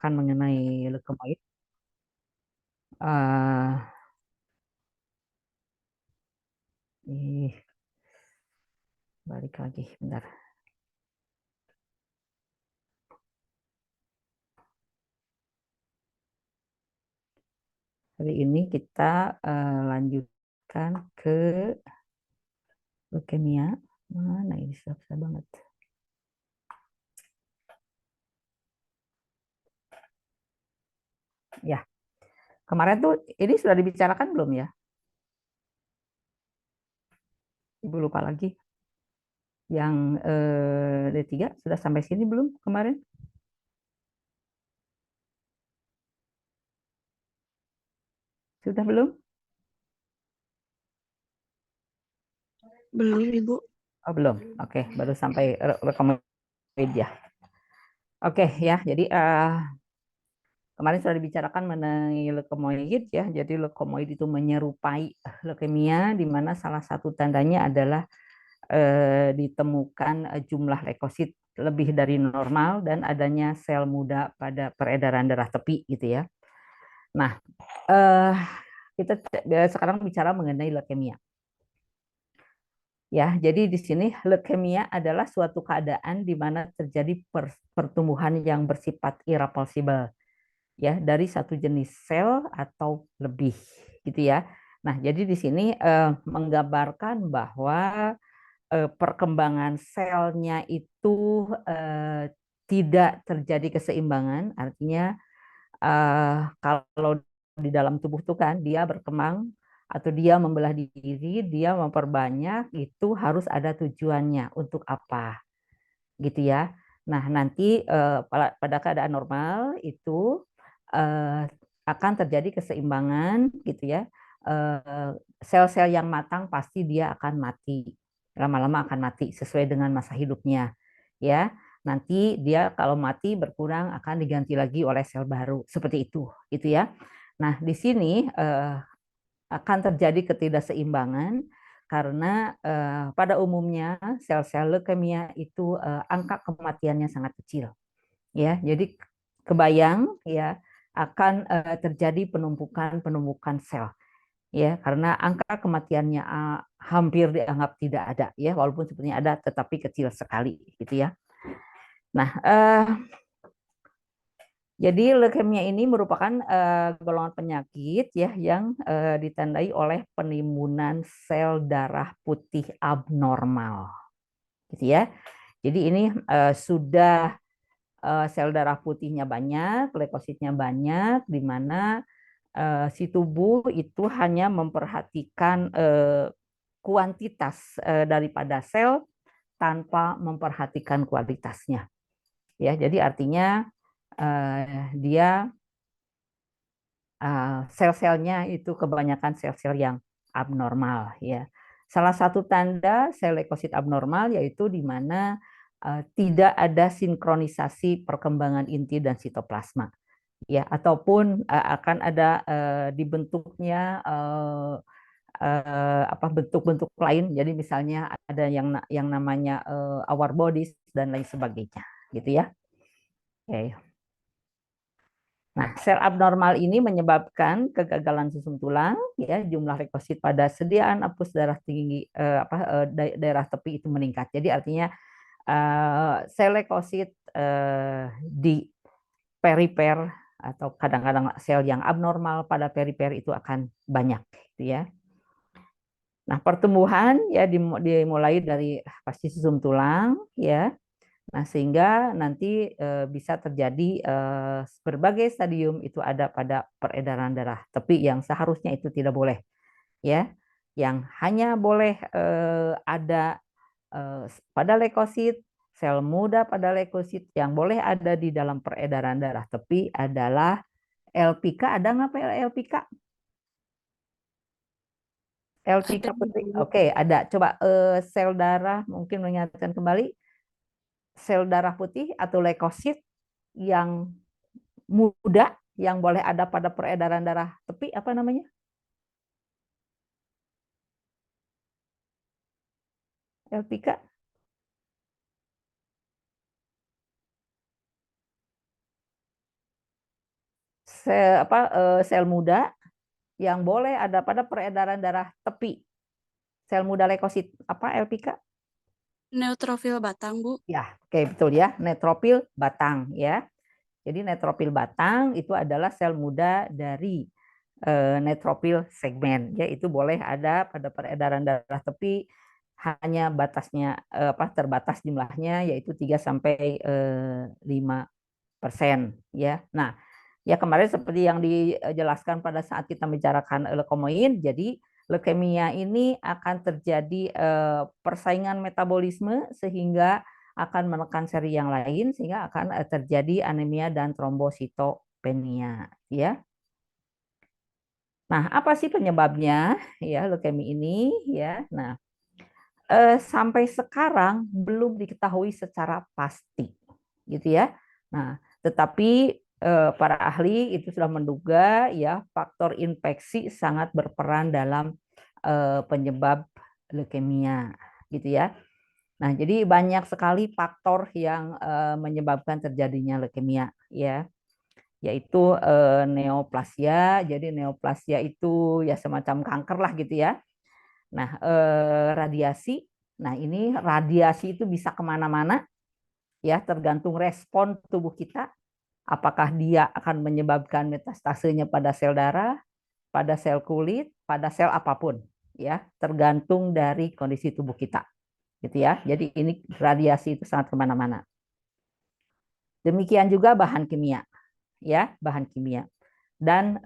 bicarakan mengenai leukemia. Eh, ih, balik lagi, bentar. Hari ini kita lanjutkan ke leukemia. Mana ini susah banget. Ya, kemarin tuh ini sudah dibicarakan belum ya? Ibu lupa lagi. Yang D3 sudah sampai sini belum kemarin? Sudah belum? Belum, Ibu. Oh, belum. Oke, baru sampai recommended ya. Oke ya, jadi kemarin sudah dibicarakan mengenai leukomoid ya. Jadi leukomoid itu menyerupai leukemia di mana salah satu tandanya adalah ditemukan jumlah leukosit lebih dari normal dan adanya sel muda pada peredaran darah tepi gitu ya. Nah, eh, kita sekarang bicara mengenai leukemia. Ya, jadi di sini leukemia adalah suatu keadaan di mana terjadi pertumbuhan yang bersifat irreversible ya dari satu jenis sel atau lebih gitu ya. Nah, jadi di sini menggambarkan bahwa perkembangan selnya itu tidak terjadi keseimbangan, artinya kalau di dalam tubuh itu kan dia berkembang atau dia membelah diri, dia memperbanyak itu harus ada tujuannya untuk apa, gitu ya. Nah, nanti pada keadaan normal itu akan terjadi keseimbangan, gitu ya. Sel-sel yang matang pasti dia akan mati, lama-lama akan mati sesuai dengan masa hidupnya, ya. Nanti dia kalau mati berkurang akan diganti lagi oleh sel baru, seperti itu, gitu ya. Nah, di sini akan terjadi ketidakseimbangan karena pada umumnya sel-sel leukemia itu angka kematiannya sangat kecil, ya. Jadi kebayang ya akan terjadi penumpukan sel, ya, karena angka kematiannya hampir dianggap tidak ada, ya, walaupun sebenarnya ada tetapi kecil sekali, gitu ya. Nah, jadi leukemia ini merupakan golongan penyakit ya yang ditandai oleh penimbunan sel darah putih abnormal, gitu ya. Jadi ini sudah sel darah putihnya banyak, leukositnya banyak, di mana si tubuh itu hanya memperhatikan kuantitas daripada sel tanpa memperhatikan kualitasnya. Ya, jadi artinya dia sel-selnya itu kebanyakan sel-sel yang abnormal ya. Salah satu tanda sel leukosit abnormal yaitu di mana tidak ada sinkronisasi perkembangan inti dan sitoplasma ya, ataupun akan ada dibentuknya apa bentuk-bentuk lain. Jadi misalnya ada yang namanya our bodies dan lain sebagainya gitu ya. Oke. Nah, sel abnormal ini menyebabkan kegagalan susum tulang, ya, jumlah leukosit pada sediaan apus darah tinggi daerah tepi itu meningkat. Jadi artinya sel leukosit di perifer atau kadang-kadang sel yang abnormal pada perifer itu akan banyak, gitu ya. Nah, pertumbuhan ya dimulai dari pasti susum tulang, ya. Nah, sehingga nanti bisa terjadi berbagai stadium itu ada pada peredaran darah tepi yang seharusnya itu tidak boleh, ya. Yang hanya boleh ada pada leukosit, sel muda pada leukosit yang boleh ada di dalam peredaran darah tepi adalah LPK. Ada nggak Pak LPK? LPK Ada, penting. Ibu. Oke, ada. Coba sel darah mungkin mengingatkan kembali sel darah putih atau leukosit yang muda yang boleh ada pada peredaran darah tepi apa namanya? LPK. sel muda yang boleh ada pada peredaran darah tepi. Sel muda leukosit apa LPK? Neutrofil batang, Bu. Ya, oke betul ya, neutropil batang ya. Jadi neutropil batang itu adalah sel muda dari neutropil segmen, ya itu boleh ada pada peredaran darah tepi, hanya batasnya terbatas jumlahnya yaitu 3 sampai 5% ya. Nah, ya kemarin seperti yang dijelaskan pada saat kita membicarakan leukomoin, jadi leukemia ini akan terjadi persaingan metabolisme sehingga akan menekan seri yang lain sehingga akan terjadi anemia dan trombositopenia ya. Nah, apa sih penyebabnya ya leukemia ini ya? Nah, sampai sekarang belum diketahui secara pasti gitu ya. Nah, tetapi para ahli itu sudah menduga ya faktor infeksi sangat berperan dalam penyebab leukemia gitu ya. Nah, jadi banyak sekali faktor yang menyebabkan terjadinya leukemia ya, yaitu neoplasia. Jadi neoplasia itu ya semacam kanker lah gitu ya. Nah, radiasi. Nah, ini radiasi itu bisa kemana-mana ya, tergantung respon tubuh kita. Apakah dia akan menyebabkan metastasenya pada sel darah, pada sel kulit, pada sel apapun ya, tergantung dari kondisi tubuh kita gitu ya. Jadi ini radiasi itu sangat kemana-mana. Demikian juga bahan kimia ya, bahan kimia dan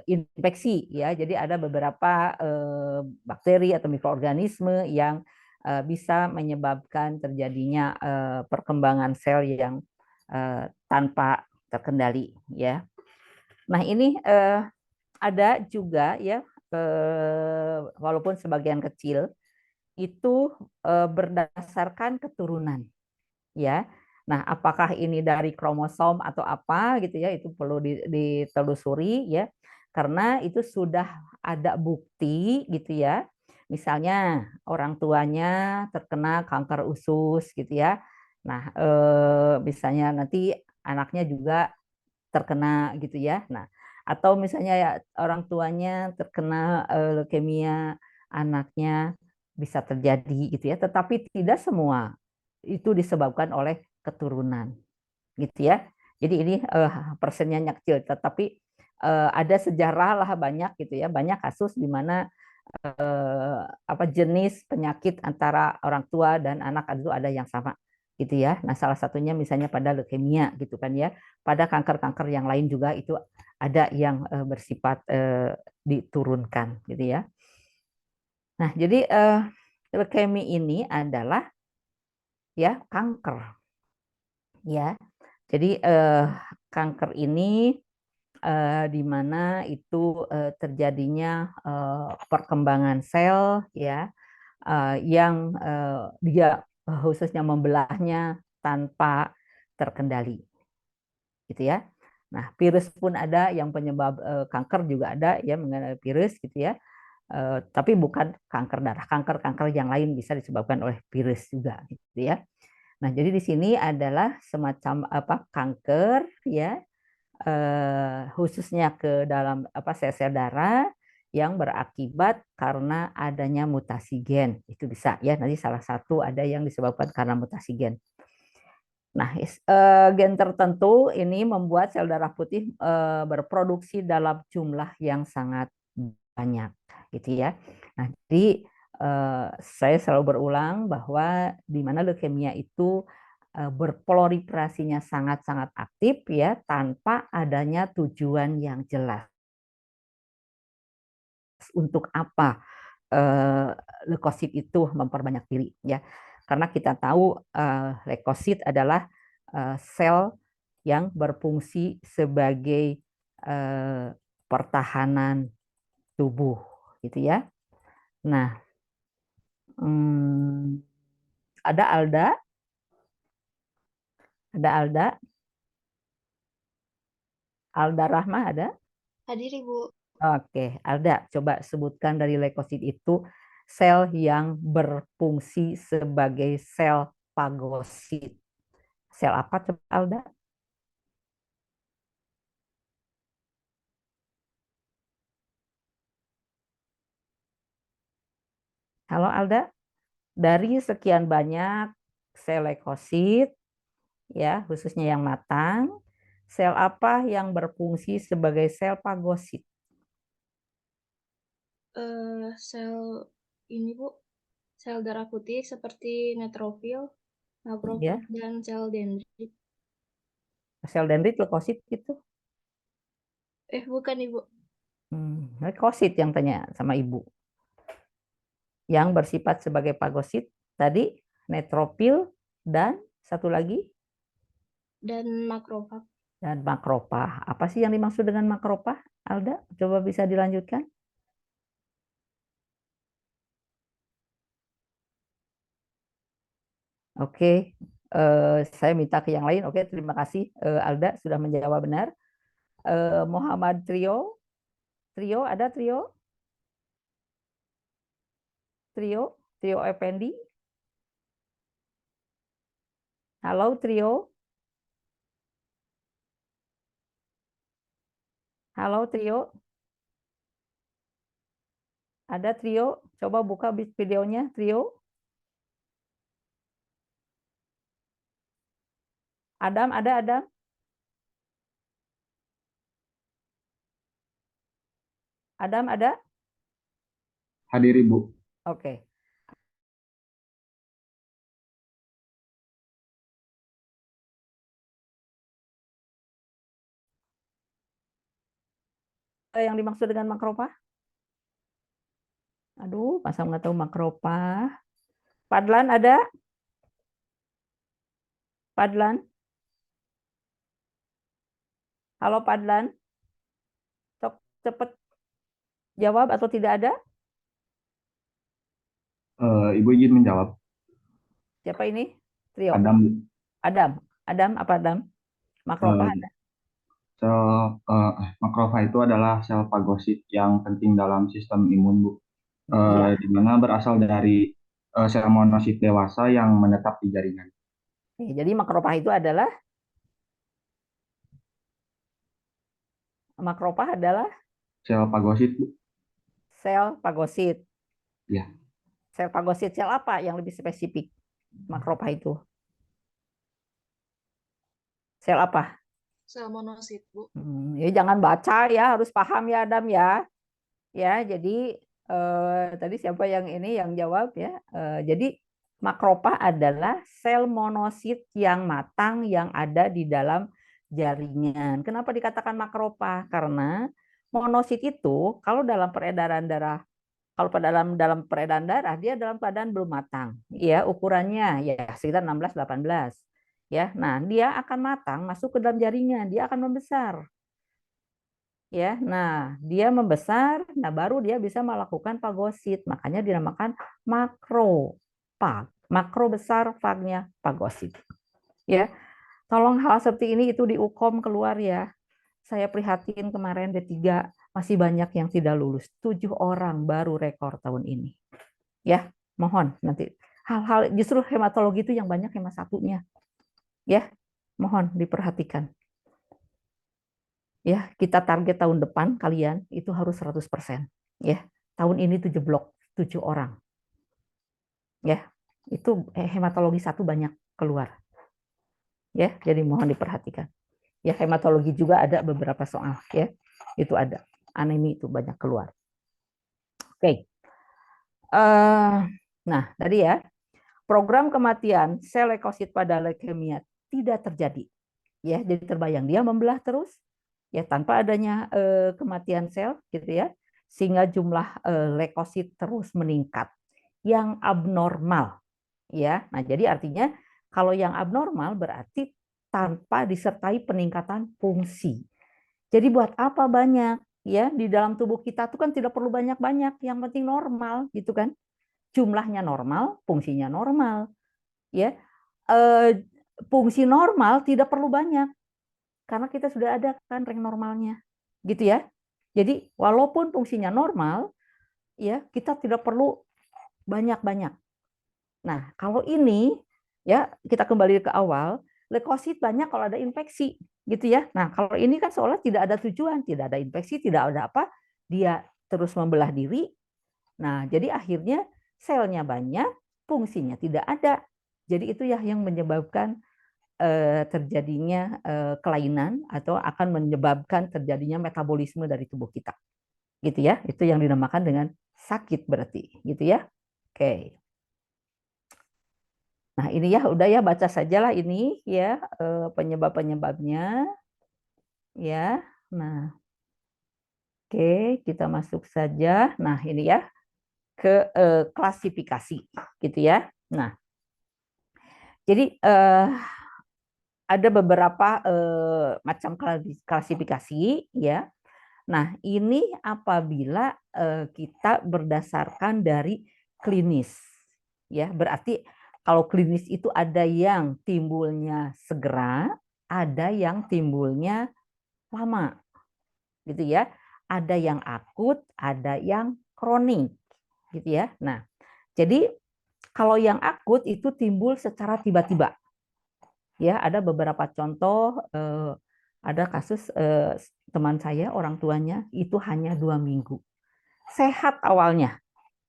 infeksi ya. Jadi ada beberapa bakteri atau mikroorganisme yang bisa menyebabkan terjadinya perkembangan sel yang tanpa terkendali ya. Nah, ini ada juga ya walaupun sebagian kecil itu berdasarkan keturunan ya. Nah, apakah ini dari kromosom atau apa gitu ya, itu perlu ditelusuri ya. Karena itu sudah ada bukti gitu ya. Misalnya orang tuanya terkena kanker usus gitu ya. Nah, misalnya nanti anaknya juga terkena gitu ya. Nah, atau misalnya ya orang tuanya terkena leukemia, anaknya bisa terjadi gitu ya. Tetapi tidak semua itu disebabkan oleh keturunan gitu ya. Jadi ini persennya kecil, tetapi ada sejarah lah banyak gitu ya, banyak kasus di mana apa jenis penyakit antara orang tua dan anak itu ada yang sama gitu ya. Nah, salah satunya misalnya pada leukemia gitu kan ya. Pada kanker-kanker yang lain juga itu ada yang bersifat diturunkan gitu ya. Nah, jadi leukemia ini adalah ya kanker ya. Jadi kanker ini di mana itu terjadinya perkembangan sel ya yang dia khususnya membelahnya tanpa terkendali gitu ya. Nah, virus pun ada yang penyebab kanker juga ada ya mengenai virus gitu ya. Tapi bukan kanker darah, kanker-kanker yang lain bisa disebabkan oleh virus juga gitu ya. Nah, jadi di sini adalah semacam apa kanker ya khususnya ke dalam apa sel-sel darah yang berakibat karena adanya mutasi gen. Itu bisa ya, nanti salah satu ada yang disebabkan karena mutasi gen. Nah, gen tertentu ini membuat sel darah putih berproduksi dalam jumlah yang sangat banyak, gitu ya. Nah, jadi saya selalu berulang bahwa di mana leukemia itu berproliferasinya sangat-sangat aktif ya tanpa adanya tujuan yang jelas. Untuk apa leukosit itu memperbanyak diri ya? Karena kita tahu leukosit adalah sel yang berfungsi sebagai pertahanan tubuh gitu ya. Nah, hmm, ada Alda, Alda, Alda Rahma ada. Hadir, Ibu. Oke, Alda, coba sebutkan dari leukosit itu sel yang berfungsi sebagai sel fagosit. Sel apa coba Alda? Halo Alda, dari sekian banyak sel leukosit, ya khususnya yang matang, sel apa yang berfungsi sebagai sel fagosit? Sel ini Bu, sel darah putih seperti neutrofil, makrofag, Ya, dan sel dendrit. sel dendrit leukosit gitu. Bukan Ibu. Leukosit yang tanya sama ibu. Yang bersifat sebagai fagosit tadi neutrofil dan satu lagi Dan makrofag. dan makrofag. Apa sih yang dimaksud dengan makrofag? Alda, coba bisa dilanjutkan? Oke, saya minta ke yang lain. Oke, terima kasih Alda sudah menjawab benar. Muhammad Trio, Trio ada Trio, Trio Effendi. Halo Trio, halo Trio, ada Trio. Coba buka videonya Trio. Adam ada Adam, Adam ada. Hadir Ibu. Oke. Yang dimaksud dengan makropa? Aduh, masa nggak tahu makropa? Padlan ada? Padlan? Halo Padlan? Cok, cepet jawab atau tidak ada? Ibu izin menjawab. Siapa ini? Trio. Adam, Adam. Adam apa Adam? Makropa eh, ada. sel makrofag itu adalah sel fagosit yang penting dalam sistem imun, Bu. Iya. Di mana berasal dari sel monosit dewasa yang menetap di jaringan. Jadi makropa itu adalah Sel fagosit, Bu. sel fagosit. Ya. Sel fagosit sel apa yang lebih spesifik? Makropa itu. Sel apa? Sel monosit Bu. Ya jangan baca ya, harus paham ya Adam ya. Ya, jadi tadi siapa yang ini yang jawab ya? Jadi makropa adalah sel monosit yang matang yang ada di dalam jaringan. Kenapa dikatakan makropa? Karena monosit itu kalau dalam peredaran darah, kalau dalam peredaran darah dia dalam keadaan belum matang. Ya, ukurannya ya sekitar 16-18. Ya, nah dia akan matang masuk ke dalam jaringan, dia akan membesar. Ya, nah dia membesar, nah baru dia bisa melakukan fagosit, makanya dinamakan makropag, makro besar, fagnya fagosit. Ya, tolong hal seperti ini itu diukom keluar ya. Saya prihatin kemarin D3 masih banyak yang tidak lulus, 7 orang baru rekor tahun ini. Ya, mohon nanti hal-hal justru hematologi itu yang banyak hemat satunya. Ya, mohon diperhatikan. Ya, kita target tahun depan kalian itu harus 100%. Ya, tahun ini 7 blok, 7 orang. Ya, itu hematologi satu banyak keluar. Ya, jadi mohon diperhatikan. Ya, hematologi juga ada beberapa soal ya. Itu ada. Anemi itu banyak keluar. Oke. Nah, tadi ya, program kematian sel leukosit pada leukemia tidak terjadi. Ya, jadi terbayang dia membelah terus ya tanpa adanya kematian sel gitu ya, sehingga jumlah leukosit terus meningkat yang abnormal ya. Nah, jadi artinya kalau yang abnormal berarti tanpa disertai peningkatan fungsi. Jadi buat apa banyak ya di dalam tubuh kita tuh kan tidak perlu banyak-banyak, yang penting normal gitu kan. Jumlahnya normal, fungsinya normal ya. Fungsi normal tidak perlu banyak karena kita sudah ada kan rank normalnya gitu ya. Jadi walaupun fungsinya normal ya kita tidak perlu banyak-banyak. Nah, kalau ini ya kita kembali ke awal, leukosit banyak kalau ada infeksi gitu ya. Nah, kalau ini kan seolah tidak ada tujuan, tidak ada infeksi, tidak ada apa, dia terus membelah diri. Nah, jadi akhirnya selnya banyak, fungsinya tidak ada. Jadi itu ya yang menyebabkan terjadinya kelainan atau akan menyebabkan terjadinya metabolisme dari tubuh kita. Gitu ya. Itu yang dinamakan dengan sakit berarti, gitu ya. Oke. Nah, ini ya udah ya baca sajalah ini ya penyebab-penyebabnya ya. Nah, oke, kita masuk saja. Nah, ini ya ke klasifikasi gitu ya. Nah, jadi ada beberapa macam klasifikasi ya. Nah, ini apabila kita berdasarkan dari klinis ya. Berarti kalau klinis itu ada yang timbulnya segera, ada yang timbulnya lama. Gitu ya. Ada yang akut, ada yang kronik. Gitu ya. Nah, jadi kalau yang akut itu timbul secara tiba-tiba. Ya, ada beberapa contoh ada kasus teman saya orang tuanya itu hanya 2 minggu sehat awalnya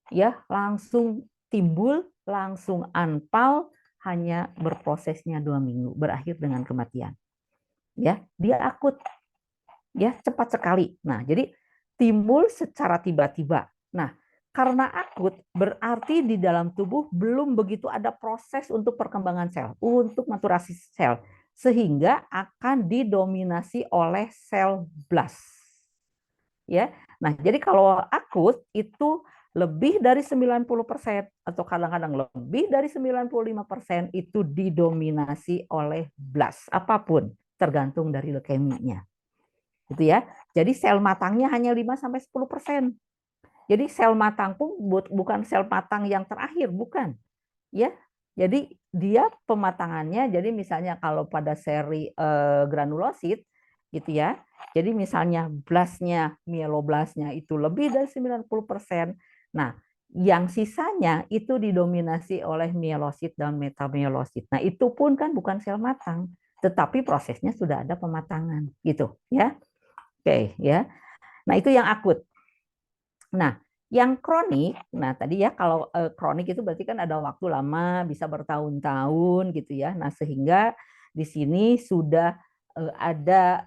ya langsung timbul langsung anpal hanya berprosesnya 2 minggu berakhir dengan kematian ya dia akut ya cepat sekali. Nah jadi timbul secara tiba-tiba. Nah karena akut berarti di dalam tubuh belum begitu ada proses untuk perkembangan sel, untuk maturasi sel, sehingga akan didominasi oleh sel blast. Ya. Nah, jadi kalau akut itu lebih dari 90% atau kadang-kadang lebih dari 95% itu didominasi oleh blast apapun, tergantung dari leukemia. Gitu ya. Jadi sel matangnya hanya 5 sampai 10%. Jadi sel matang pun bukan sel matang yang terakhir, bukan. Ya. Jadi dia pematangannya jadi misalnya kalau pada seri granulosit gitu ya. Jadi misalnya blastnya, mieloblastnya itu lebih dari 90%. Nah, yang sisanya itu didominasi oleh mielosit dan metamelosit. Nah, itu pun kan bukan sel matang, tetapi prosesnya sudah ada pematangan gitu ya. Oke, ya. Nah, itu yang akut. Nah, yang kronik, nah tadi ya kalau kronik itu berarti kan ada waktu lama, bisa bertahun-tahun gitu ya. Nah, sehingga di sini sudah ada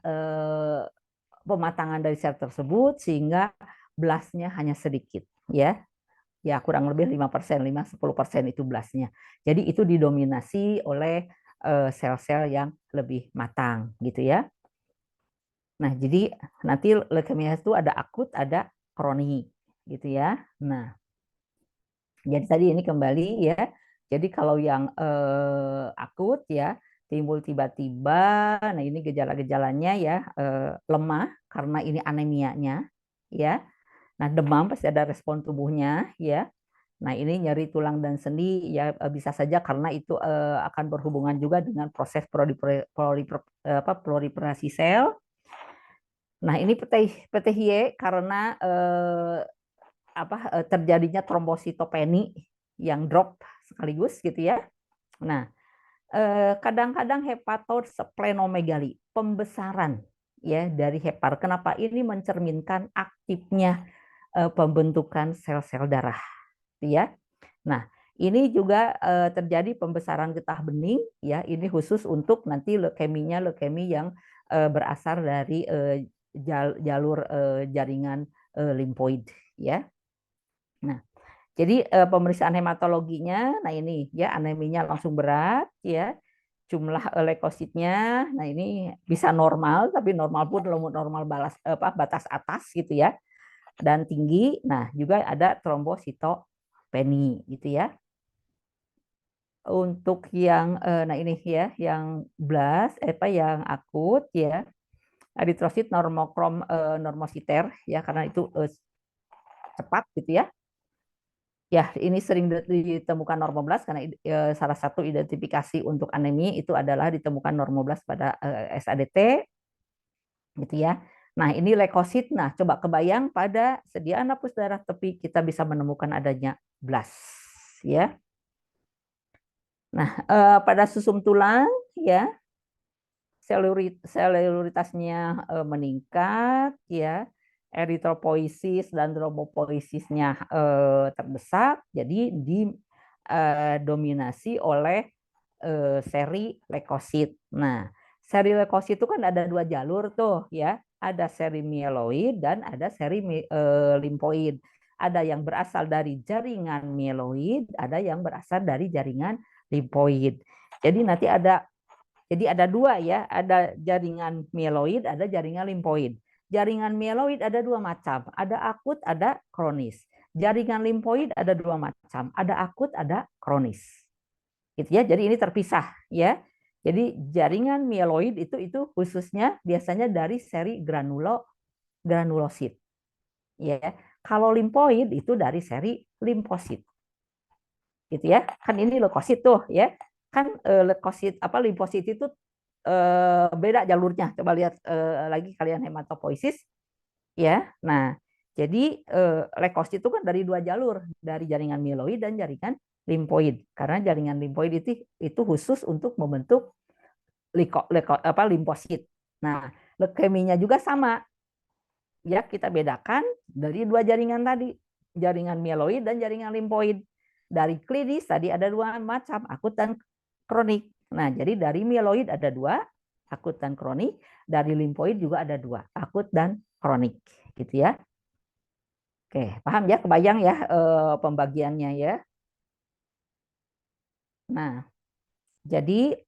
pematangan dari sel tersebut sehingga blastnya hanya sedikit ya. Ya, kurang lebih 5%, 5-10% itu blastnya. Jadi itu didominasi oleh sel-sel yang lebih matang gitu ya. Nah, jadi nanti leukemia itu ada akut, ada kronik gitu ya. Nah, jadi tadi ini kembali ya. Jadi kalau yang akut ya timbul tiba-tiba. Nah, ini gejala-gejalanya ya lemah karena ini anemianya ya. Nah, demam pasti ada respon tubuhnya ya. Nah, ini nyeri tulang dan sendi ya bisa saja karena itu akan berhubungan juga dengan proses proliferasi sel. Nah, ini PTHY karena terjadinya trombositopeni yang drop sekaligus gitu ya. Nah, kadang-kadang hepatosplenomegali, pembesaran ya dari hepar. Kenapa? Ini mencerminkan aktifnya pembentukan sel-sel darah, ya. Nah, ini juga terjadi pembesaran getah bening, ya. Ini khusus untuk nanti leukemia yang berasal dari jalur jaringan limfoid, ya. Nah, jadi pemeriksaan hematologinya, nah ini ya aneminya langsung berat, ya. Jumlah leukositnya, nah ini bisa normal, tapi normal pun normal batas atas gitu ya, dan tinggi. Nah juga ada trombositopeni gitu ya. Untuk yang nah ini ya, yang blast, yang akut ya, eritrosit normokrom normositer ya, karena itu cepat gitu ya. Ya, ini sering ditemukan normoblast karena salah satu identifikasi untuk anemi itu adalah ditemukan normoblast pada SADT gitu ya. Nah, ini leukosit. Nah, coba kebayang pada sediaan hapus darah tepi kita bisa menemukan adanya blast ya. Nah, pada susum tulang ya seluritasnya meningkat ya. eritropoiesis dan trombopoiesisnya terdesak, jadi didominasi oleh seri leukosit. Nah, seri leukosit itu kan ada dua jalur tuh ya, ada seri mieloid dan ada seri limfoid. Ada yang berasal dari jaringan mieloid, ada yang berasal dari jaringan limfoid. Jadi nanti ada dua ya, ada jaringan mieloid, ada jaringan limfoid. Jaringan mieloid ada dua macam, ada akut, ada kronis. Jaringan limfoid ada dua macam, ada akut, ada kronis. Gitu ya. Jadi ini terpisah ya. Jadi jaringan mieloid itu khususnya biasanya dari seri granulosit. Ya. Kalau limfoid itu dari seri limfosit. Gitu ya. Kan ini leukosit tuh ya. Kan leukosit limfosit itu beda jalurnya. Coba lihat lagi kalian hematopoiesis ya. Nah, jadi leukosit itu kan dari dua jalur, dari jaringan mieloid dan jaringan limfoid. Karena jaringan limfoid itu khusus untuk membentuk limfosit. Nah, leukeminya juga sama. Ya, kita bedakan dari dua jaringan tadi, jaringan mieloid dan jaringan limfoid. Dari klinis tadi ada dua macam, akut dan kronik. Nah, jadi dari mieloid ada dua, akut dan kronik. Dari limfoid juga ada dua, akut dan kronik. Gitu ya. Oke, paham ya? Kebayang ya pembagiannya ya. Nah, jadi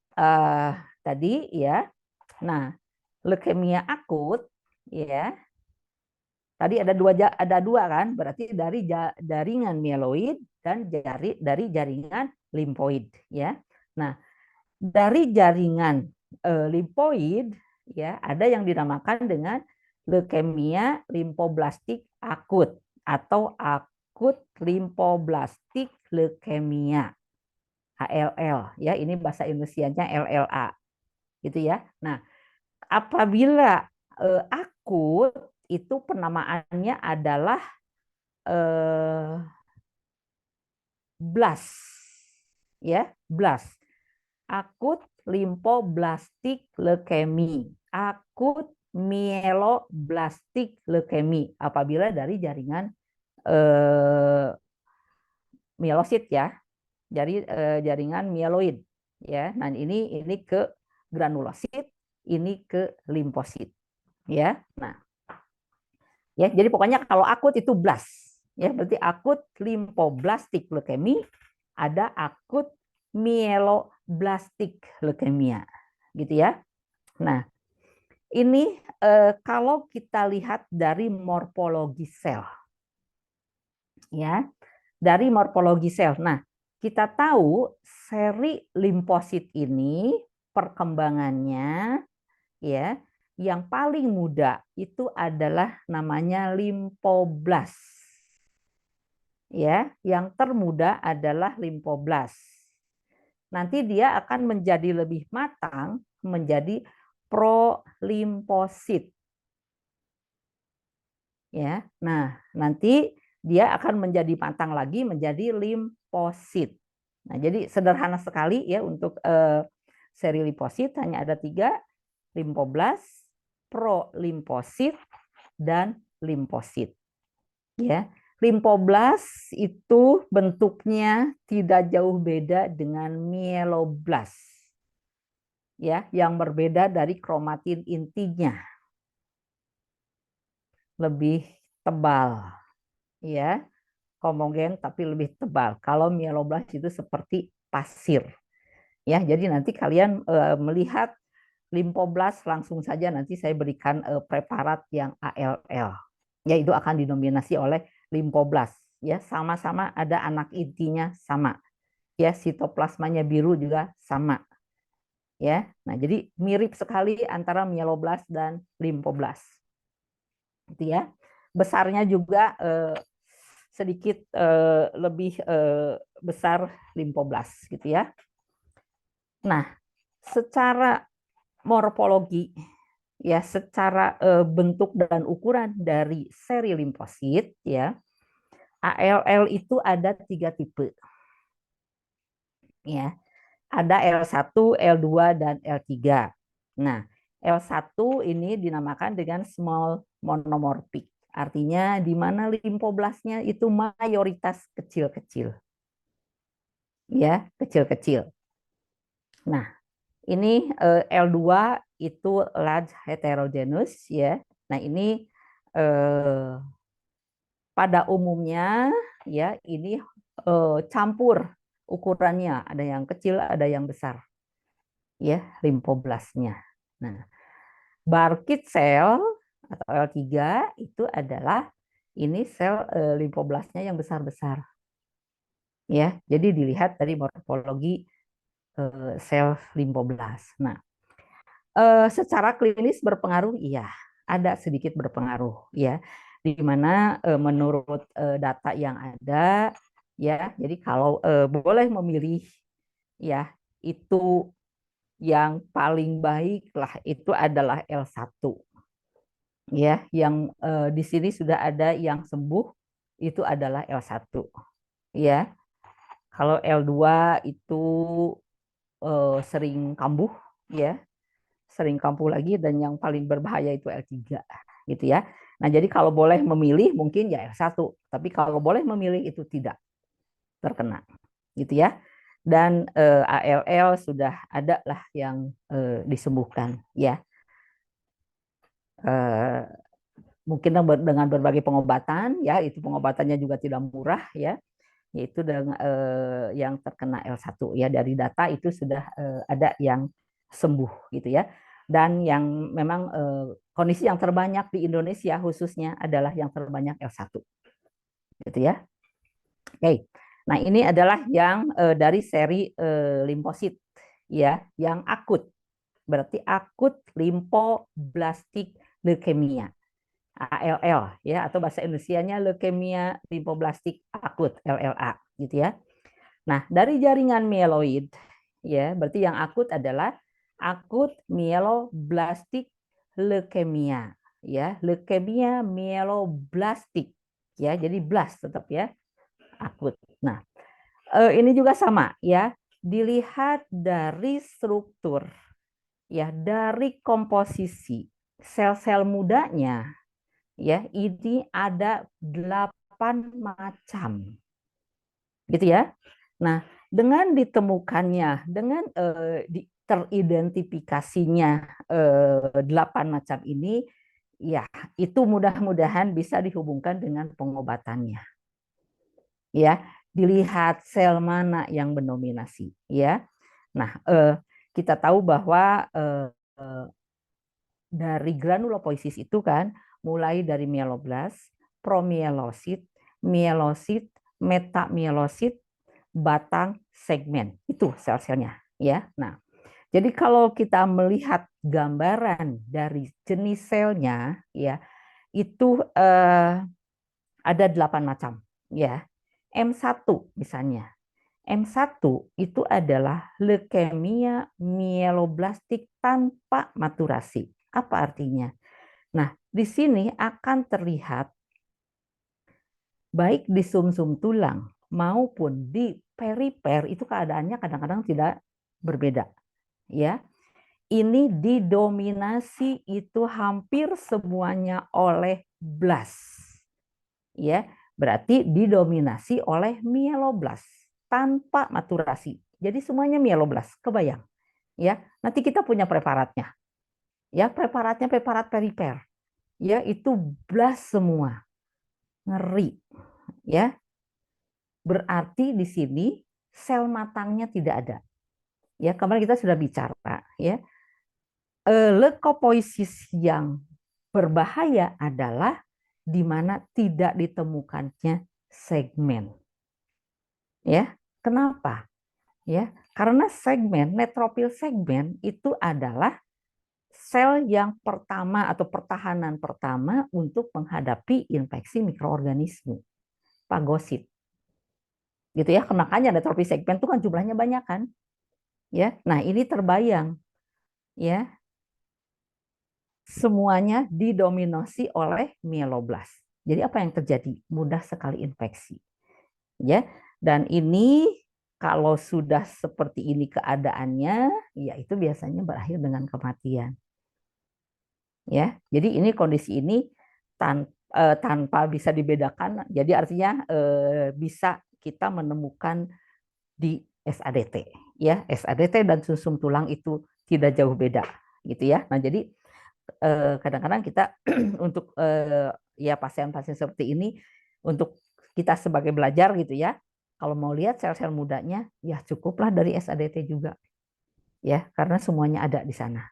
tadi ya. Nah, leukemia akut ya. Tadi ada dua kan, berarti dari jaringan mieloid dan dari jaringan limfoid ya. Nah, dari jaringan limfoid ya ada yang dinamakan dengan leukemia limfoblastik akut atau akut limfoblastik leukemia ALL ya. Ini bahasa Indonesianya LLA gitu ya. Nah, apabila akut itu penamaannya adalah BLAS ya, BLAS. Akut limfoblastik leukemi, akut mieloblastik leukemi apabila dari jaringan mielosit ya. Jadi jaringan mieloid ya. Nah, ini ke granulosit, ini ke limfosit ya. Nah, ya, jadi pokoknya kalau akut itu BLAS. Ya, berarti akut limfoblastik leukemi, ada akut mieloblastik leukemia. Gitu ya. Nah, ini kalau kita lihat dari morfologi sel. Ya, dari morfologi sel. Nah, kita tahu seri limfosit ini perkembangannya ya, yang paling muda itu adalah namanya limfoblas. Ya, yang termuda adalah limfoblas. Nanti dia akan menjadi lebih matang menjadi prolimfosit. Ya. Nah, nanti dia akan menjadi matang lagi menjadi limfosit. Nah, jadi sederhana sekali ya untuk seri limfosit hanya ada 3, limfoblas, prolimfosit, dan limfosit. Ya, limfoblas itu bentuknya tidak jauh beda dengan mieloblas. Ya, yang berbeda dari kromatin intinya. Lebih tebal. Ya, homogen tapi lebih tebal. Kalau mieloblas itu seperti pasir. Ya, jadi nanti kalian melihat limfoblas langsung saja nanti saya berikan preparat yang ALL. Ya, itu akan didominasi oleh limfoblas. Ya, sama-sama ada anak intinya sama. Ya, sitoplasmanya biru juga sama. Ya. Nah, jadi mirip sekali antara mieloblas dan limfoblas. Gitu ya. Besarnya juga sedikit lebih besar limfoblas gitu ya. Nah, secara morfologi ya, secara bentuk dan ukuran dari seri limfosit ya, ALL itu ada 3 tipe. Ya. Ada L1, L2 dan L3. Nah, L1 ini dinamakan dengan small monomorphic Artinya di mana limfoblasnya itu mayoritas kecil-kecil. Ya, kecil-kecil. Nah, ini L2 itu large heterogeneous ya. Nah, ini pada umumnya ya ini campur ukurannya, ada yang kecil, ada yang besar. Ya, limfoblasnya. Nah, Burkitt cell atau L3 itu adalah ini sel limfoblasnya yang besar-besar. Ya, jadi dilihat dari morfologi sel limfoblas. Nah, secara klinis berpengaruh, iya, ada sedikit berpengaruh, ya, di mana menurut data yang ada, ya, jadi kalau boleh memilih, ya, itu yang paling baik lah itu adalah L1, ya, yang di sini sudah ada yang sembuh itu adalah L1, ya. Kalau L2 itu sering kambuh, ya, sering kambuh lagi, dan yang paling berbahaya itu L3 gitu ya. Nah, jadi kalau boleh memilih mungkin ya L1, tapi kalau boleh memilih itu tidak terkena gitu ya. Dan ALL sudah ada lah yang disembuhkan ya. Mungkin dengan berbagai pengobatan ya, itu pengobatannya juga tidak murah ya, yaitu dengan yang terkena L1 ya, dari data itu sudah ada yang sembuh gitu ya. Dan yang memang kondisi yang terbanyak di Indonesia khususnya adalah yang terbanyak L1 gitu ya. Oke. Nah, ini adalah yang dari seri limfosit ya, yang akut. Berarti akut limfoblastik leukemia. ALL ya, atau bahasa Indonesianya leukemia limfoblastik akut, LLA gitu ya. Nah, dari jaringan mieloid ya, berarti yang akut adalah akut mieloblastik leukemia ya, leukemia mieloblastik ya. Jadi blast tetap ya, akut. Nah, ini juga sama ya, dilihat dari struktur ya, dari komposisi sel-sel mudanya ya, ini ada 8 macam gitu ya. Nah, dengan ditemukannya, dengan teridentifikasinya 8 macam ini, ya itu mudah-mudahan bisa dihubungkan dengan pengobatannya. Ya, dilihat sel mana yang mendominasi. Ya, nah kita tahu bahwa dari granulopoiesis itu kan mulai dari mieloblas, promielosit, mielosit, metamielosit, batang, segmen. Itu sel-selnya ya. Nah, jadi kalau kita melihat gambaran dari jenis selnya ya, itu ada 8 macam ya. M1 misalnya. M1 itu adalah leukemia mieloblastik tanpa maturasi. Apa artinya? Nah, di sini akan terlihat baik di sumsum tulang maupun di perifer itu keadaannya kadang-kadang tidak berbeda. Ya, ini didominasi itu hampir semuanya oleh blast. Ya, berarti didominasi oleh mieloblas tanpa maturasi. Jadi semuanya mieloblas, kebayang. Ya, nanti kita punya preparatnya. Ya, preparatnya preparat perifer. Ya, itu blast semua. Ngeri. Ya. Berarti di sini sel matangnya tidak ada. Ya, kemarin kita sudah bicara ya. Leukopoiesis yang berbahaya adalah di mana tidak ditemukannya segmen. Ya, kenapa? Ya, karena segmen, neutropil segmen itu adalah sel yang pertama atau pertahanan pertama untuk menghadapi infeksi mikroorganisme, pagosit. Gitu ya, makanya neutropil segmen itu kan jumlahnya banyak kan? Ya, nah ini terbayang ya, semuanya didominasi oleh mieloblas. Jadi apa yang terjadi? Mudah sekali infeksi. Ya, dan ini kalau sudah seperti ini keadaannya, ya itu biasanya berakhir dengan kematian. Ya, jadi ini kondisi ini tanpa bisa dibedakan. Jadi artinya bisa kita menemukan di SADT, ya. SADT dan sumsum tulang itu tidak jauh beda, gitu ya. Nah, jadi kadang-kadang kita untuk ya pasien-pasien seperti ini, untuk kita sebagai belajar gitu ya, kalau mau lihat sel-sel mudanya, ya cukuplah dari SADT juga, ya, karena semuanya ada di sana,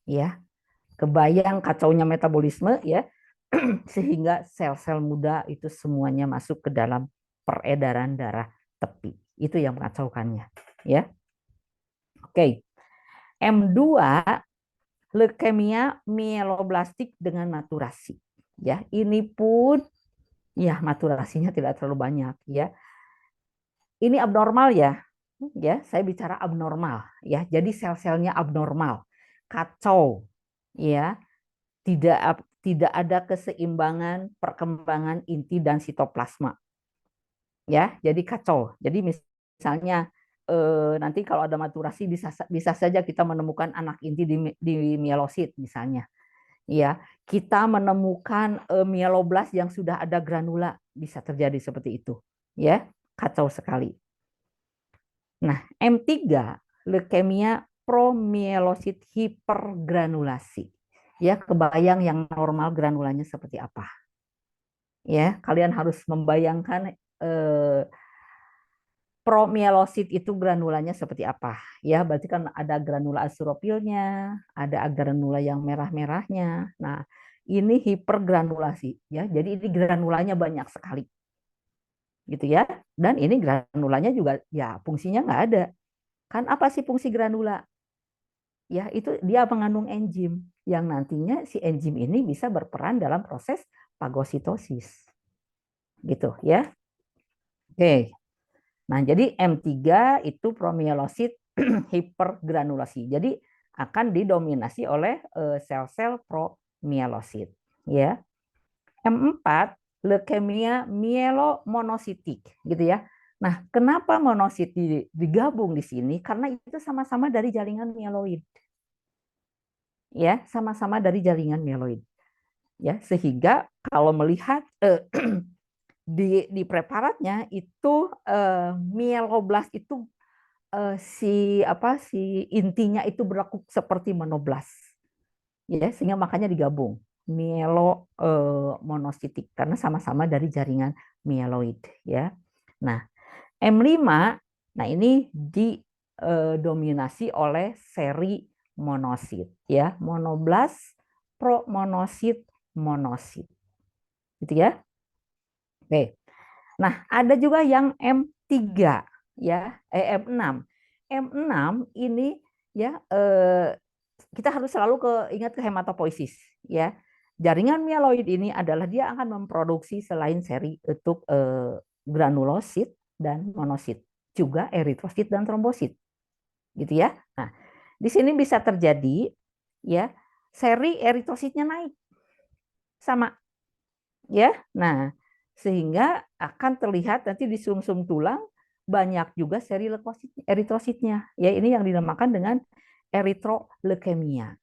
ya. Kebayang kacaunya metabolisme, ya, sehingga sel-sel muda itu semuanya masuk ke dalam peredaran darah tepi. Itu yang mengacaukannya, ya. Oke. M2, leukemia mieloblastik dengan maturasi. Ya, ini pun ya maturasinya tidak terlalu banyak, ya. Ini abnormal, ya. Ya, saya bicara abnormal, ya. Jadi sel-selnya abnormal, kacau, ya. Tidak ada keseimbangan perkembangan inti dan sitoplasma, ya. Jadi kacau. Jadi misalnya nanti kalau ada maturasi bisa saja kita menemukan anak inti di mielosit misalnya, ya. Kita menemukan mieloblas yang sudah ada granula, bisa terjadi seperti itu, ya. Kacau sekali. Nah, M3, leukemia promielosit hipergranulasi. Ya, kebayang yang normal granulanya seperti apa. Ya, kalian harus membayangkan promielosit itu granulanya seperti apa. Ya, berarti kan ada granula asurofilnya, ada granula yang merah-merahnya. Nah, ini hipergranulasi, ya. Jadi ini granulanya banyak sekali, gitu ya. Dan ini granulanya juga ya fungsinya nggak ada. Kan apa sih fungsi granula? Ya, itu dia mengandung enzim yang nantinya si enzim ini bisa berperan dalam proses fagositosis. Gitu ya. Oke. Nah, jadi M3 itu promielosit hipergranulasi. Jadi akan didominasi oleh sel-sel promielosit, ya. M4, leukemia mielomonositik, gitu ya. Nah, kenapa monosit digabung di sini? Karena itu sama-sama dari jaringan mieloid. Ya, sama-sama dari jaringan mieloid. Ya, sehingga kalau melihat di preparatnya itu mieloblas itu si intinya itu berlaku seperti monoblas. Ya, sehingga makanya digabung mielomonositik karena sama-sama dari jaringan mieloid, ya. Nah, M5, nah ini didominasi oleh seri monosit, ya, monoblas, promonosit, monosit, gitu ya. Oke. Nah, ada juga yang M3, ya, M6. M6 ini ya kita harus selalu ingat ke hematopoiesis, ya. Jaringan mieloid ini adalah dia akan memproduksi selain seri untuk granulosit dan monosit, juga eritrosit dan trombosit, gitu ya. Nah, di sini bisa terjadi ya seri eritrositnya naik sama, ya. Nah, sehingga akan terlihat nanti di sumsum tulang banyak juga seri eritrositnya. Ya, ini yang dinamakan dengan eritroleukemia.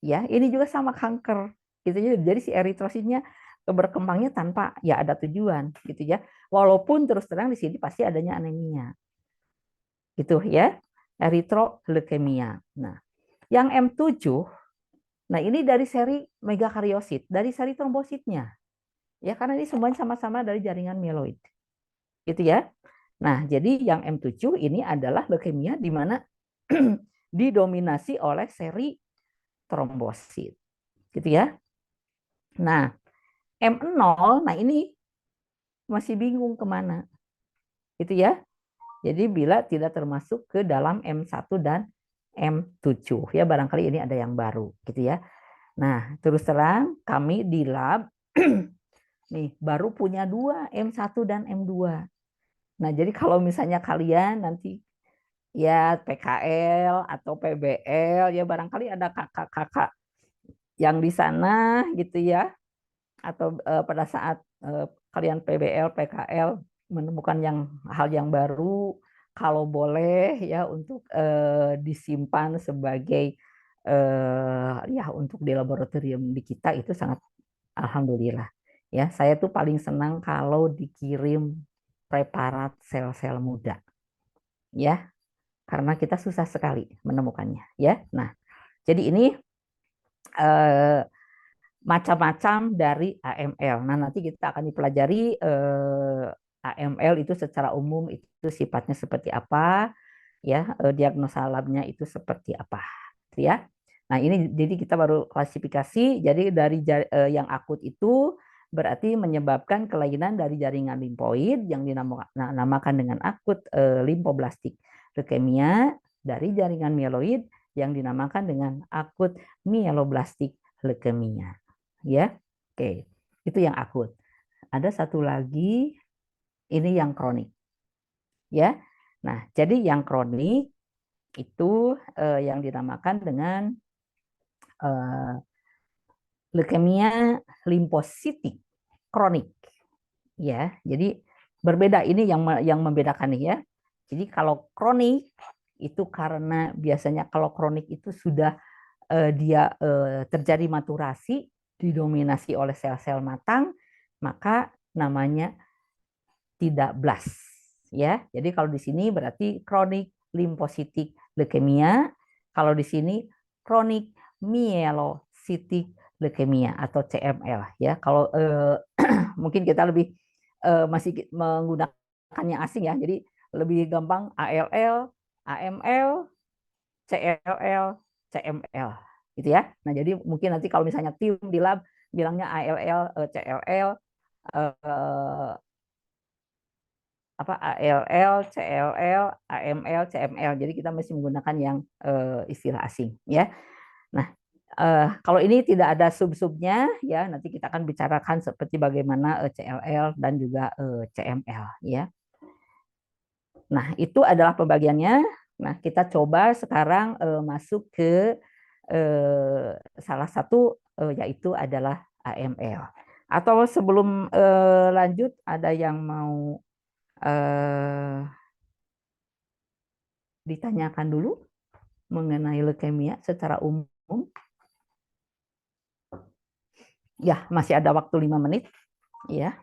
Ya, ini juga sama kanker. Gitu. Jadi si eritrositnya berkembangnya tanpa ya ada tujuan, gitu ya. Walaupun terus terang di sini pasti adanya anemia. Gitu ya. Eritroleukemia. Nah, yang M7, nah ini dari seri megakariosit, dari seri trombositnya. Ya, karena ini semuanya sama-sama dari jaringan mieloid. Gitu ya. Nah, jadi yang M7 ini adalah leukemia di mana didominasi oleh seri trombosit. Gitu ya. Nah, M0, nah ini masih bingung kemana. Gitu ya. Jadi bila tidak termasuk ke dalam M1 dan M7. Ya, barangkali ini ada yang baru. Gitu ya. Nah, terus terang kami di lab nih baru punya 2, M1 dan M2. Nah, jadi kalau misalnya kalian nanti ya PKL atau PBL, ya barangkali ada kakak-kakak yang di sana gitu ya, atau pada saat kalian PBL, PKL menemukan hal yang baru, kalau boleh ya untuk disimpan sebagai ya untuk di laboratorium di kita itu sangat alhamdulillah Ya, saya tuh paling senang kalau dikirim preparat sel-sel muda. Ya, karena kita susah sekali menemukannya. Ya, nah, jadi ini eh, macam-macam dari AML. Nah, nanti kita akan dipelajari AML itu secara umum itu sifatnya seperti apa, ya, diagnosa labnya itu seperti apa, gitu ya. Nah, ini jadi kita baru klasifikasi. Jadi dari yang akut itu berarti menyebabkan kelainan dari jaringan limfoid yang dinamakan dengan akut limfoblastik leukemia, dari jaringan mieloid yang dinamakan dengan akut mieloblastik leukemia. Ya, oke, itu yang akut. Ada satu lagi, ini yang kronik. Ya, nah, jadi yang kronik itu yang dinamakan dengan leukemia limfositik kronik. Ya, jadi berbeda, ini yang membedakan nih ya. Jadi kalau kronik itu karena biasanya kalau kronik itu sudah dia terjadi maturasi, didominasi oleh sel-sel matang, maka namanya tidak blast. Ya, jadi kalau di sini berarti kronik limfositik leukemia, kalau di sini kronik mielositik leukemia atau CML ya. Kalau mungkin kita lebih masih menggunakannya asing ya, jadi lebih gampang ALL, AML, CLL, CML gitu ya. Nah, jadi mungkin nanti kalau misalnya tim di lab bilangnya ALL, CLL, apa ALL, CLL, AML, CML. Jadi kita masih menggunakan yang istilah asing ya. Nah, kalau ini tidak ada sub-subnya ya, nanti kita akan bicarakan seperti bagaimana CLL dan juga CML ya. Nah, itu adalah pembagiannya. Nah, kita coba sekarang masuk ke salah satu yaitu adalah AML. Atau sebelum lanjut ada yang mau ditanyakan dulu mengenai leukemia secara umum? Ya, masih ada waktu 5 menit. Ya,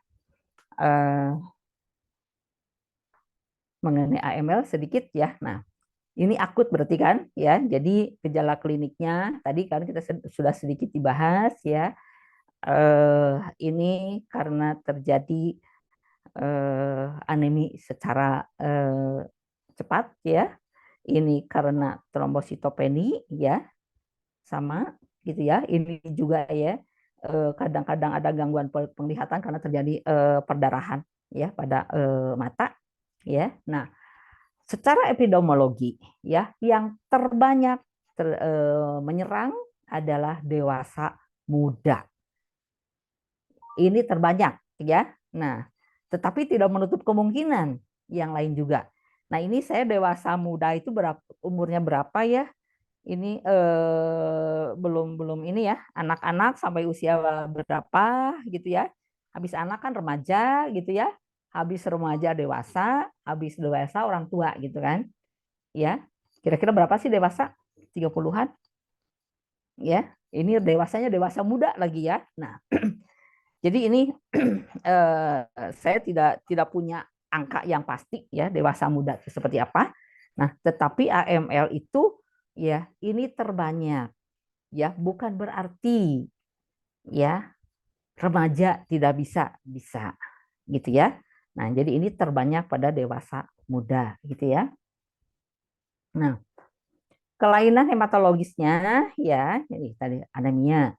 mengenai AML sedikit ya. Nah, ini akut berarti kan ya. Jadi gejala kliniknya tadi kan kita sudah sedikit dibahas ya. Ini karena terjadi anemi secara cepat ya. Ini karena trombositopeni ya, sama gitu ya. Ini juga ya kadang-kadang ada gangguan penglihatan karena terjadi perdarahan ya pada mata ya. Nah, secara epidemiologi ya yang terbanyak menyerang adalah dewasa muda. Ini terbanyak ya. Nah, tetapi tidak menutup kemungkinan yang lain juga. Nah, ini saya dewasa muda itu umurnya berapa ya? Ini belum ini ya, anak-anak sampai usia berapa gitu ya. Habis anak kan remaja gitu ya. Habis remaja dewasa, habis dewasa orang tua gitu kan. Ya. Kira-kira berapa sih dewasa? 30-an? Ya. Ini dewasanya dewasa muda lagi ya. Nah, jadi ini saya tidak punya angka yang pasti ya dewasa muda itu seperti apa. Nah, tetapi AML itu ya ini terbanyak ya, bukan berarti ya remaja tidak bisa gitu ya. Nah, jadi ini terbanyak pada dewasa muda gitu ya. Nah, kelainan hematologisnya ya, jadi tadi anemia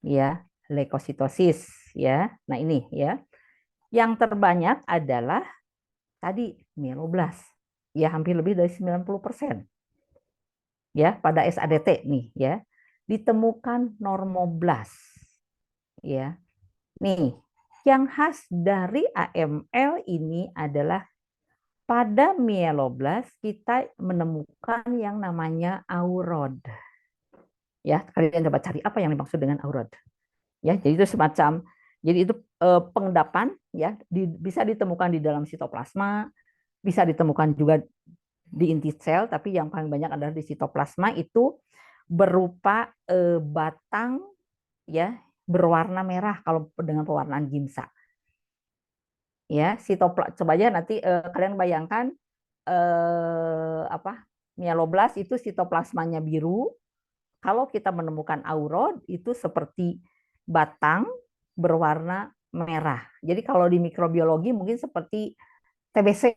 ya, leukositosis ya. Nah, ini ya. Yang terbanyak adalah tadi mieloblas. Ya, hampir lebih dari 90%. Ya, pada SADT nih ya. Ditemukan normoblas. Ya. Nih, yang khas dari AML ini adalah pada mieloblas kita menemukan yang namanya aurod. Ya, kalian coba cari apa yang dimaksud dengan aurod. Ya, jadi itu semacam, jadi itu pengendapan ya, bisa ditemukan di dalam sitoplasma, bisa ditemukan juga di inti sel, tapi yang paling banyak adalah di sitoplasma itu berupa batang ya berwarna merah kalau dengan pewarnaan Giemsa. Ya, coba aja nanti kalian bayangkan mieloblast itu sitoplasmanya biru. Kalau kita menemukan aurod itu seperti batang berwarna merah. Jadi kalau di mikrobiologi mungkin seperti TBC.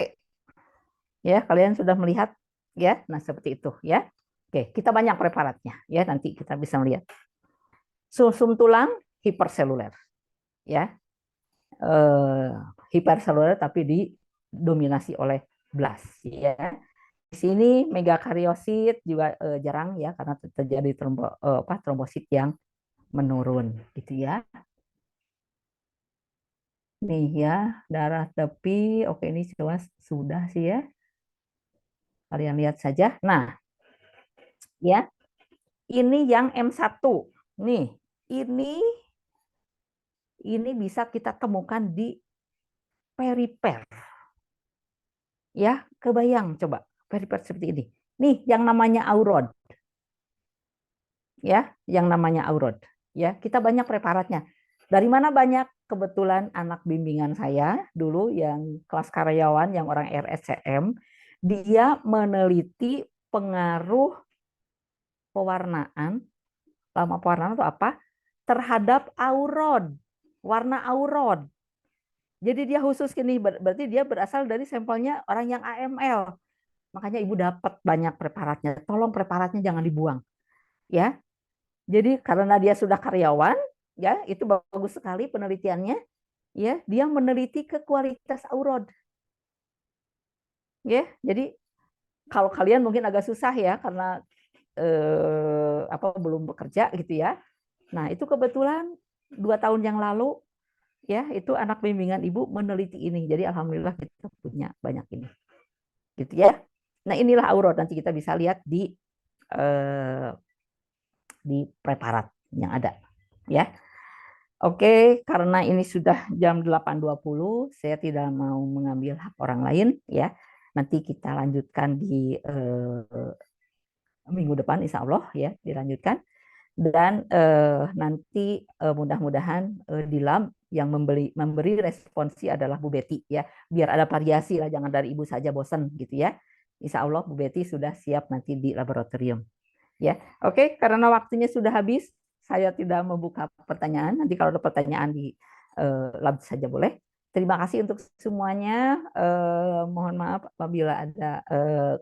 Ya, kalian sudah melihat ya. Nah, seperti itu ya. Oke, kita banyak preparatnya ya, nanti kita bisa melihat. Sumsum tulang hiperseluler ya. Hiperseluler tapi didominasi oleh blast ya. Di sini megakariosit juga jarang ya karena terjadi trombosit yang menurun gitu ya. Nih ya, darah tepi. Oke, ini jelas sudah sih ya. Kalian lihat saja. Nah, ya. Ini yang M1. Nih, ini bisa kita temukan di periper. Ya, kebayang coba periper seperti ini. Nih, yang namanya aurod. Ya, yang namanya aurod. Ya, kita banyak preparatnya. Dari mana banyak? Kebetulan anak bimbingan saya dulu yang kelas karyawan, yang orang RSCM, dia meneliti pengaruh pewarnaan, lama pewarnaan itu apa? Terhadap aurod, warna aurod. Jadi dia khusus gini, berarti dia berasal dari sampelnya orang yang AML. Makanya ibu dapat banyak preparatnya. Tolong preparatnya jangan dibuang, ya. Jadi karena dia sudah karyawan, ya itu bagus sekali penelitiannya. Ya, dia meneliti ke kualitas aurod. Ya, jadi kalau kalian mungkin agak susah ya karena belum bekerja gitu ya. Nah itu kebetulan 2 tahun yang lalu ya itu anak bimbingan ibu meneliti ini. Jadi alhamdulillah kita punya banyak ini, gitu ya. Nah inilah aurod, nanti kita bisa lihat eh, di preparat yang ada, ya. Oke, karena ini sudah jam 8.20, saya tidak mau mengambil hak orang lain, ya. Nanti kita lanjutkan di minggu depan, insya Allah, ya, dilanjutkan. Dan nanti mudah-mudahan di lab yang memberi responsi adalah Bu Betty, ya, biar ada variasi lah, jangan dari ibu saja bosan gitu ya. Insya Allah Bu Betty sudah siap nanti di laboratorium. Ya, oke, karena waktunya sudah habis, saya tidak membuka pertanyaan. Nanti kalau ada pertanyaan di lab saja boleh. Terima kasih untuk semuanya. Mohon maaf apabila ada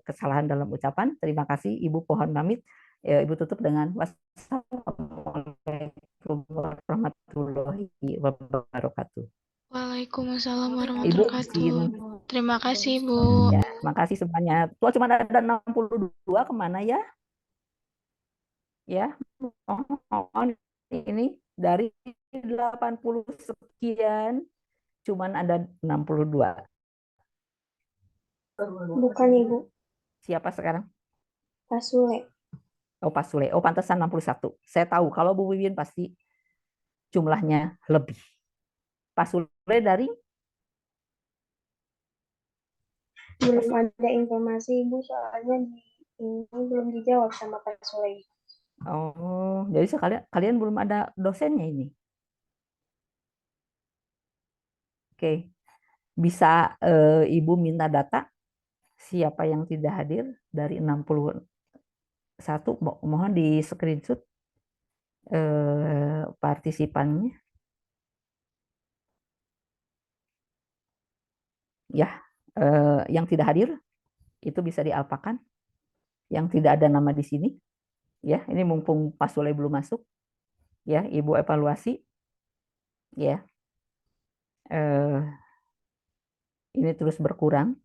kesalahan dalam ucapan. Terima kasih, Ibu. Pohon pamit. Ibu tutup dengan wassalamualaikum warahmatullahi wabarakatuh. Waalaikumsalam Ibu warahmatullahi izin. wabarakatuh. Terima kasih, Bu. Ya, makasih semuanya. Tua cuma ada 62, kemana ya? Ya, mohon ini dari 80 sekian cuman ada 62. Bukan Ibu, Siapa sekarang? Pak Sule. Oh, Pak Sule. Oh, pantesan 61. Saya tahu kalau Bu Wiwin pasti jumlahnya lebih. Pak Sule dari? Belum ada informasi Ibu, soalnya ini belum dijawab sama Pak Sule. Oh, jadi kalian belum ada dosennya ini. Oke. Bisa Ibu minta data siapa yang tidak hadir dari 61, mohon di screenshot partisipannya. Ya, yang tidak hadir itu bisa dialpakan, yang tidak ada nama di sini. Ya, ini mumpung Pak Sule belum masuk. Ya, Ibu evaluasi. Ya. Ini terus berkurang.